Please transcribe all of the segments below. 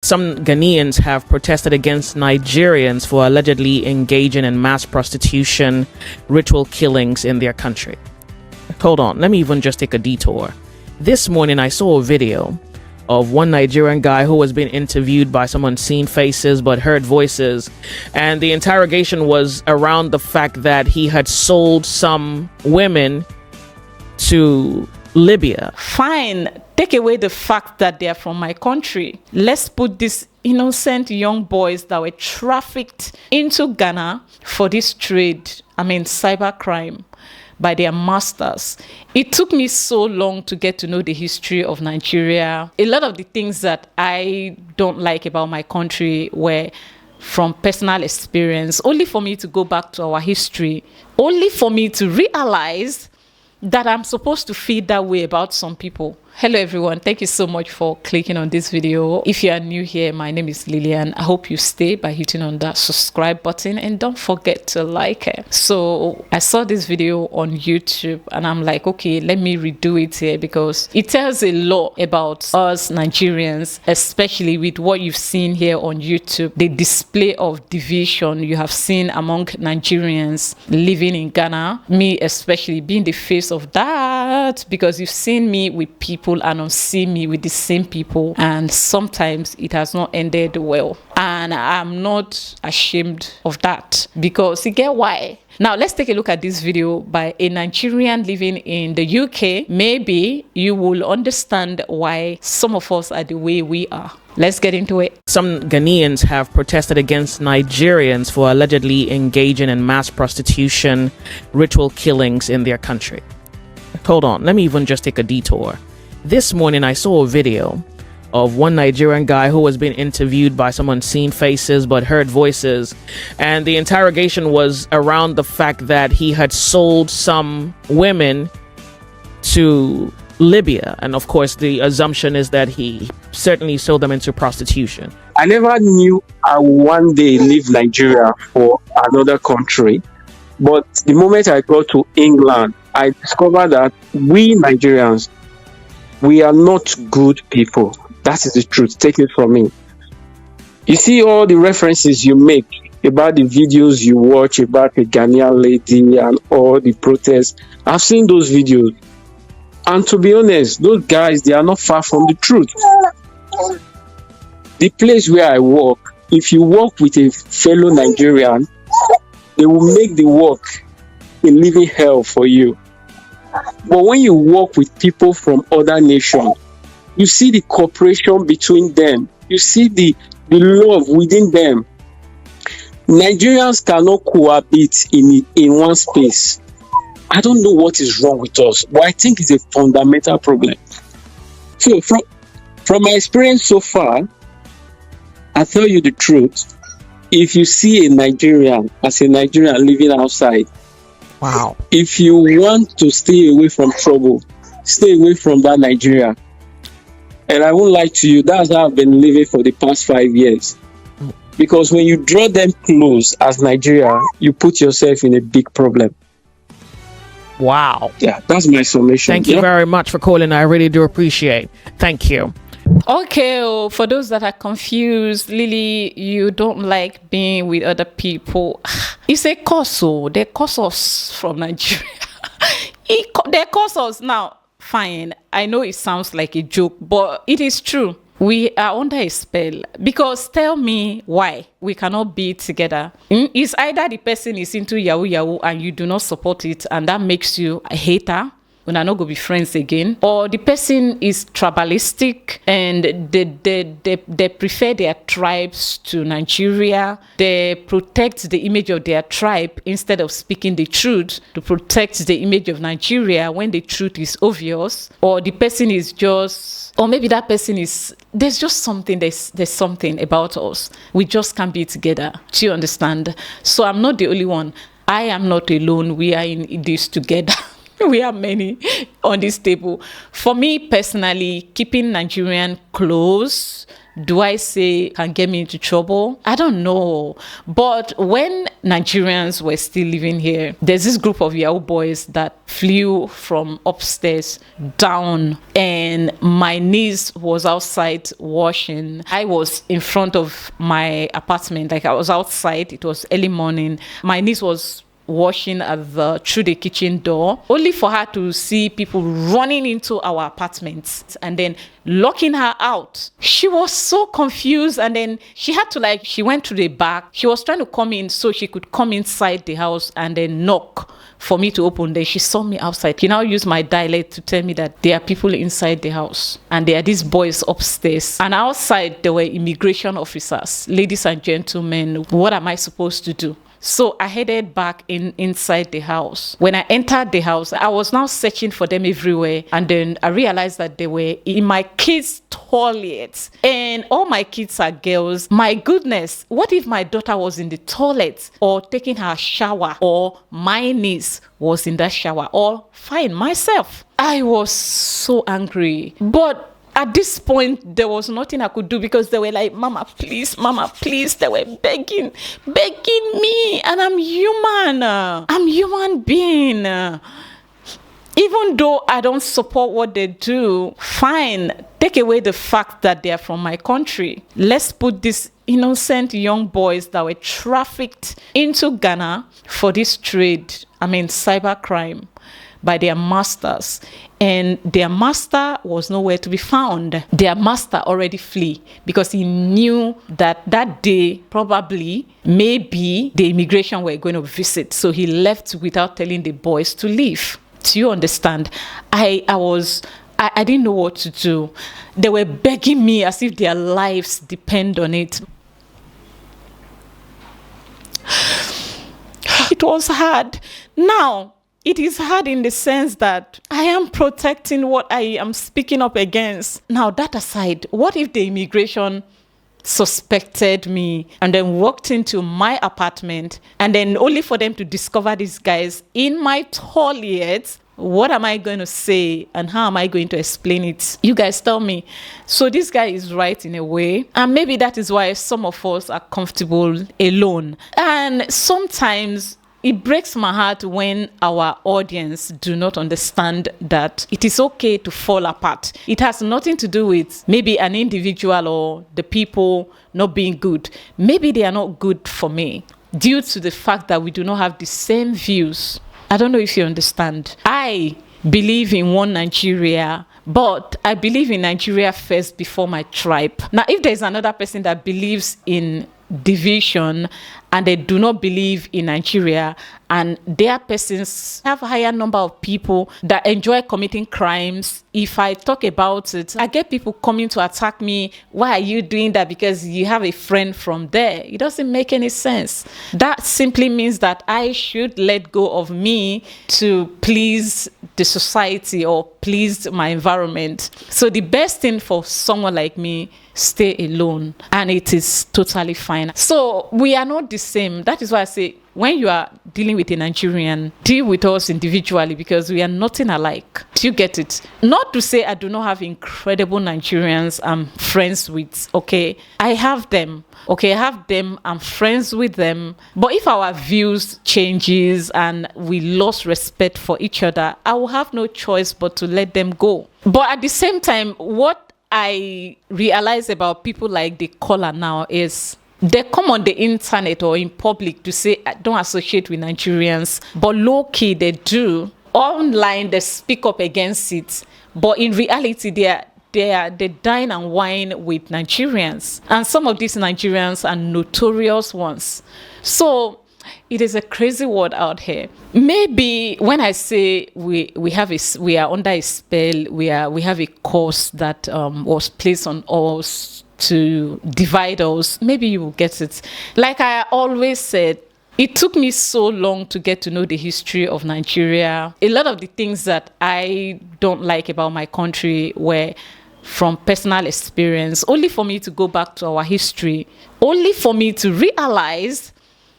Some Ghanaians have protested against Nigerians for allegedly engaging in mass prostitution, ritual killings in their country. Hold on, let me even just take a detour. This morning I saw a video of one Nigerian guy who was being interviewed by some unseen faces but heard voices, and the interrogation was around the fact that he had sold some women to Libya. Fine, take away the fact that they are from my country. Let's put these innocent young boys that were trafficked into Ghana for this trade, cybercrime, by their masters. It took me so long to get to know the history of Nigeria. A lot of the things that I don't like about my country were from personal experience, only for me to go back to our history, only for me to realize that I'm supposed to feel that way about some people. Hello everyone, thank you so much for clicking on this video. If you are new here, my name is Lillian. I hope you stay by hitting on that subscribe button and don't forget to like it. So I saw this video on YouTube and I'm like, okay, let me redo it here because it tells a lot about us Nigerians, especially with what you've seen here on YouTube, the display of division you have seen among Nigerians living in Ghana, me especially being the face of that, because you've seen me with people and don't see me with the same people, and sometimes it has not ended well, and I'm not ashamed of that because you get why. Now let's take a look at this video by a Nigerian living in the UK. Maybe you will understand why some of us are the way we are. Let's get into it. Some Ghanaians have protested against Nigerians for allegedly engaging in mass prostitution, ritual killings in their country. Hold on, let me even just take a detour. This morning I saw a video of one Nigerian guy who was being interviewed by some unseen faces but heard voices, and the interrogation was around the fact that he had sold some women to Libya, and of course the assumption is that he certainly sold them into prostitution. I never knew I would one day leave Nigeria for another country, but the moment I got to England, I discovered that we Nigerians, we are not good people. That is the truth. Take it from me. You see all the references you make about the videos you watch about the Ghanaian lady and all the protests. I've seen those videos. And to be honest, those guys, they are not far from the truth. The place where I work, if you work with a fellow Nigerian, they will make the work a living hell for you. But when you work with people from other nations, you see the cooperation between them. You see the love within them. Nigerians cannot cohabit in one space. I don't know what is wrong with us, but I think it's a fundamental problem. So from my experience so far, I tell you the truth. If you see a Nigerian as a Nigerian living outside, wow. If you want to stay away from trouble, stay away from that Nigeria. And I won't lie to you, that's how I've been living for the past 5 years. Because when you draw them close as Nigeria, you put yourself in a big problem. Wow. Yeah, that's my summation. Thank you very much for calling. I really do appreciate. Thank you. Okay, for those that are confused, Lily, you don't like being with other people. It's a cause, they cause us from Nigeria. They cause us. Now, fine, I know it sounds like a joke, but it is true. We are under a spell, because tell me why we cannot be together. It's either the person is into yahoo and you do not support it, and that makes you a hater, when I not go be friends again, or the person is tribalistic and they prefer their tribes to Nigeria. They protect the image of their tribe instead of speaking the truth to protect the image of Nigeria when the truth is obvious. Or the person is just, or maybe that person is, there's just something, there's something about us. We just can't be together. Do you understand? So I'm not the only one. I am not alone. We are in this together. We are many on this table. For me personally, keeping Nigerian close, do I say can get me into trouble? I don't know. But when Nigerians were still living here. There's this group of Yahoo boys that flew from upstairs down, and my niece was outside washing. I was in front of my apartment, like I was outside. It was early morning. My niece was washing through the kitchen door, only for her to see people running into our apartments and then locking her out. She was so confused, and then she had to she went to the back. She was trying to come in so she could come inside the house and then knock for me to open. Then she saw me outside. She now used my dialect to tell me that there are people inside the house and there are these boys upstairs, and outside there were immigration officers. Ladies and gentlemen, what am I supposed to do? So I headed back inside the house. When I entered the house, I was now searching for them everywhere. And then I realized that they were in my kids' toilet. And all my kids are girls. My goodness, what if my daughter was in the toilet or taking her shower, or my niece was in that shower, or fine, myself? I was so angry. But at this point, there was nothing I could do, because they were like, Mama, please. They were begging me. And I'm human. I'm human being. Even though I don't support what they do, fine. Take away the fact that they are from my country. Let's put these innocent young boys that were trafficked into Ghana for this trade, cybercrime, by their masters, and their master was nowhere to be found. Their master already flee because he knew that that day maybe the immigration were going to visit, so he left without telling the boys to leave. Do you understand? I didn't know what to do. They were begging me as if their lives depend on it. It was hard. Now, it is hard in the sense that I am protecting what I am speaking up against. Now, that aside, what if the immigration suspected me and then walked into my apartment, and then only for them to discover these guys in my toilet? What am I going to say, and how am I going to explain it? You guys tell me. So this guy is right in a way, and maybe that is why some of us are comfortable alone. And sometimes it breaks my heart when our audience do not understand that it is okay to fall apart. It has nothing to do with maybe an individual or the people not being good. Maybe they are not good for me due to the fact that we do not have the same views. I don't know if you understand. I believe in one Nigeria, but I believe in Nigeria first before my tribe. Now, if there's another person that believes in division and they do not believe in Nigeria, and their persons have a higher number of people that enjoy committing crimes, if I talk about it, I get people coming to attack me. Why are you doing that? Because you have a friend from there. It doesn't make any sense. That simply means that I should let go of me to please the society or please my environment. So the best thing for someone like me, stay alone, and it is totally fine. So we are not the same. That is why I say, when you are dealing with a Nigerian, deal with us individually, because we are nothing alike. Do you get it? Not to say I do not have incredible Nigerians I'm friends with, okay? I have them, okay? I have them, I'm friends with them. But if our views changes and we lost respect for each other, I will have no choice but to let them go. But at the same time, what I realize about people like the caller now is they come on the internet or in public to say, don't associate with Nigerians. But low-key, they do. Online, they speak up against it. But in reality, they dine and wine with Nigerians. And some of these Nigerians are notorious ones. So it is a crazy world out here. Maybe when I say we are under a spell, we have a curse that was placed on us to divide us, maybe you will get it. Like I always said, it took me so long to get to know the history of Nigeria. A lot of the things that I don't like about my country were from personal experience, only for me to go back to our history, only for me to realize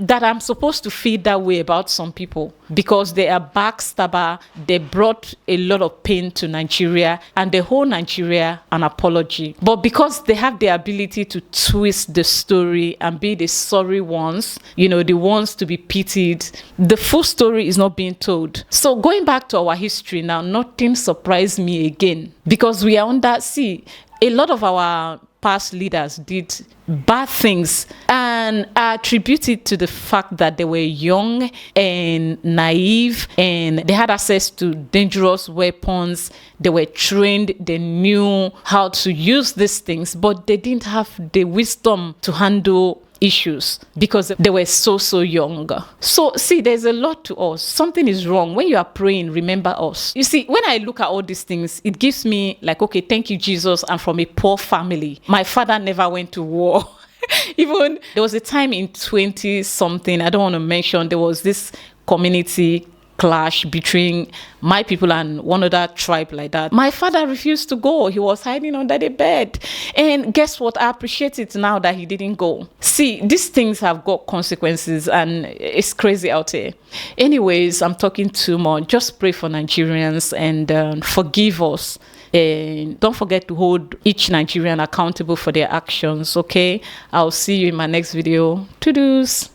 that I'm supposed to feel that way about some people because they are backstabber. They brought a lot of pain to Nigeria and they owe Nigeria an apology. But because they have the ability to twist the story and be the sorry ones, you know, the ones to be pitied, the full story is not being told. So going back to our history now, nothing surprised me again because we are under, see, a lot of our past leaders did bad things and attribute it to the fact that they were young and naive and they had access to dangerous weapons. They were trained, they knew how to use these things, but they didn't have the wisdom to handle issues because they were so young. So see, there's a lot to us. Something is wrong. When you are praying, remember us. You see, when I look at all these things, it gives me like, okay, thank you, Jesus. I'm from a poor family. My father never went to war. Even there was a time in 20 something, I don't want to mention, there was this community clash between my people and one other tribe like that. My father refused to go. He was hiding under the bed. And guess what? I appreciate it now that he didn't go. See, these things have got consequences and it's crazy out here. Anyways, I'm talking too much. Just pray for Nigerians and forgive us. And don't forget to hold each Nigerian accountable for their actions, okay? I'll see you in my next video. Toodles.